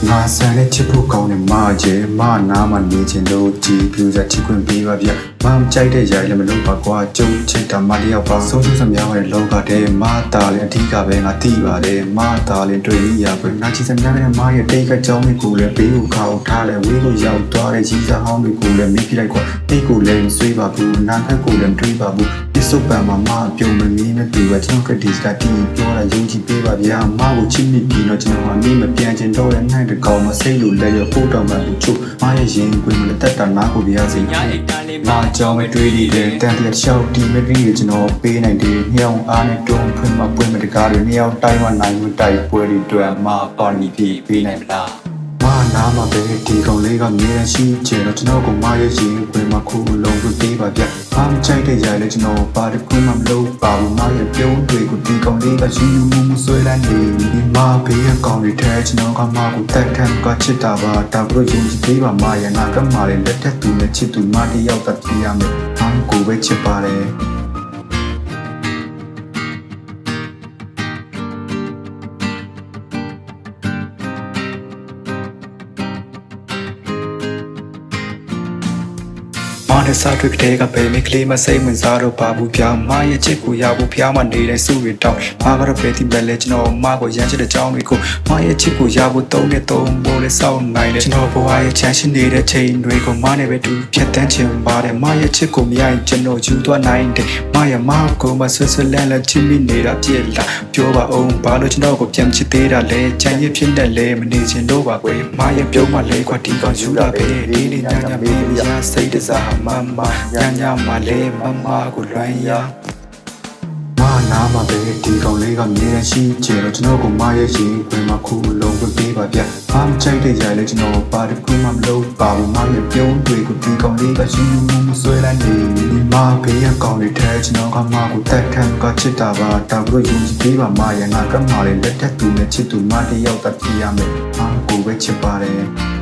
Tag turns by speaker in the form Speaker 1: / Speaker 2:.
Speaker 1: ငါဆန်နဲ့ချစ်ဖို့ကောင်းတယ်မကျဲမနာမနေချင်လို့ကြည်ပြူစားချစ်ခွင့်ပေးပါဗျမမကြိုက်တဲ့ຢာလည်းမလုပ်ပါကွာကျုပ်ချစ်တာမတယောက်ပါဆုံးစမြောင်းရဲ့လောကထဲမသားလည်းအဓိကပဲငါသိပါတယ်မသားလည်းတွေ့ရပဲငါချစ်စမြောင်းရဲ့မရဲ့တိတ်ကကြောင်းကိုလည်းဘေးကိုခေါထားလဲဝေးကိုရောက်သွားတဲ့ကြီးစားဟောင်းတွေကိုလည်းမိပြလိုက်ကွာတိတ်ကိုလည်းဆွေးပါဘူးနာခက်ကိုလည်းတွေးပါဘူးဒီစုပ်ပံမှာမပြုံမမီးနဲ့တူပဲကျွန်တော်ကဒီစတာတီးပြောတာယုံကြည်ပေးပါဗျာမကိုချစ်မိပြီးတော့ကျွန်တော်ဟာမိမပြန်ချင်တော့တဲ့နိုင်တကောင်မစိတ်လို့လည်းရဖို့တော့မှဘူးချုပ်မရဲ့ရင်ကွင်းမလက်တက်တာနားကိုပြရစီမကြောင်ပဲတွေးနေတယ်တန်တရာလျှောက်ဒီမရီကိုကျွန်တော်ပေးနိုင်တယ်ညောင်အားနဲ့တွန်းဖွင့်မပွင့်မတကားတွေညောင်တိုင်းဝနိုင်မှုတိုက်ပွဲတွေတွေ့မပါနီပြီးပေးနိုင်မလားမနာမပဲဒီကောင်လေးကမြဲရှိချင်တော့ကျွန်တော်ကမရဲ့ရင်ခွင်မှာခုလုံးကိုပေးပါဗျ။အားကြိုက်တဲ့ຢာလည်းကျွန်တော်ပါတခုမှမလုပ်ပါဘူး။မရဲ့ပြုံးတွေကိုဒီကောင်လေးကရှိမှုမဆွဲလန်းနေ။မဘေးကကောင်တွေထဲကျွန်တော်ကမကိုတက်ခံကချစ်တာပါ။ဒါကလို့ယုံကြည်ပေးပါမရဲ့နာကမလေးလက်ထက်သူနဲ့ချစ်သူမတယောက်တည်းရမယ်။အားကိုပဲချစ်ပါတယ်။မနဲ့စားတွေ့တဲ့ကပဲမိကလေးမစိတ်ဝင်စားတော့ပါဘူးဗျာမရဲ့ချစ်ကိုရဖို့ဖျားမနေတဲ့စုရတောင်းမကတော့ပဲဒီပဲလေကျွန်တော်မကိုရမ်းချစ်တဲ့ကြောင်းတွေကိုမရဲ့ချစ်ကိုရဖို့သုံးနဲ့သုံးဖို့လဲစောင့်နိုင်တယ်ကျွန်တော်ဘဝရဲ့ချမ်းရှင်နေတဲ့ချိန်တွေကိုမနဲ့ပဲတူဖြတ်တန်းချင်ပါတယ်မရဲ့ချစ်ကိုမရရင်ကျွန်တော်ယူသွားနိုင်တယ်မရဲ့မကိုမဆွဆွလန်းလချစ်မိနေတာပြည့်လာပြောပါအောင်ဘာလို့ကျွန်တော်ကိုပြန်ချစ်သေးတာလဲချမ်းရဖြစ်တဲ့လဲမနေချင်တော့ပါကွယ်မရဲ့ပြုံးမလဲခွာဒီကောင်ယူလာပဲဒီနေ့ညညပေးရစိတ်တစားမမညမလေးမမကိုလွမ်းရမနာမပဲဒီကောင်လေးကမြဲရှိချင်တော့ကျွန်တော်ကမရဲ့ရင်ခွင်မှာခုလုံးကိုပေးပါဗျအားမကြိုက်တဲ့ຢာလည်းကျွန်တော်ပါတခုမှမလုပ်ပါဘူးမရဲ့ပြုံးတွေကိုဒီကောင်လေးကရှိမှုမဆွဲလန်းနေမဘေးကကောင်တွေထဲကျွန်တော်ကမကိုတက်ခံကချစ်တာပါဒါကလို့ယုံကြည်ပေးပါမရဲ့နာကမလေးလက်ထက်သူနဲ့ချစ်သူမတယောက်တည်းရမယ်အားကိုပဲချစ်ပါတယ်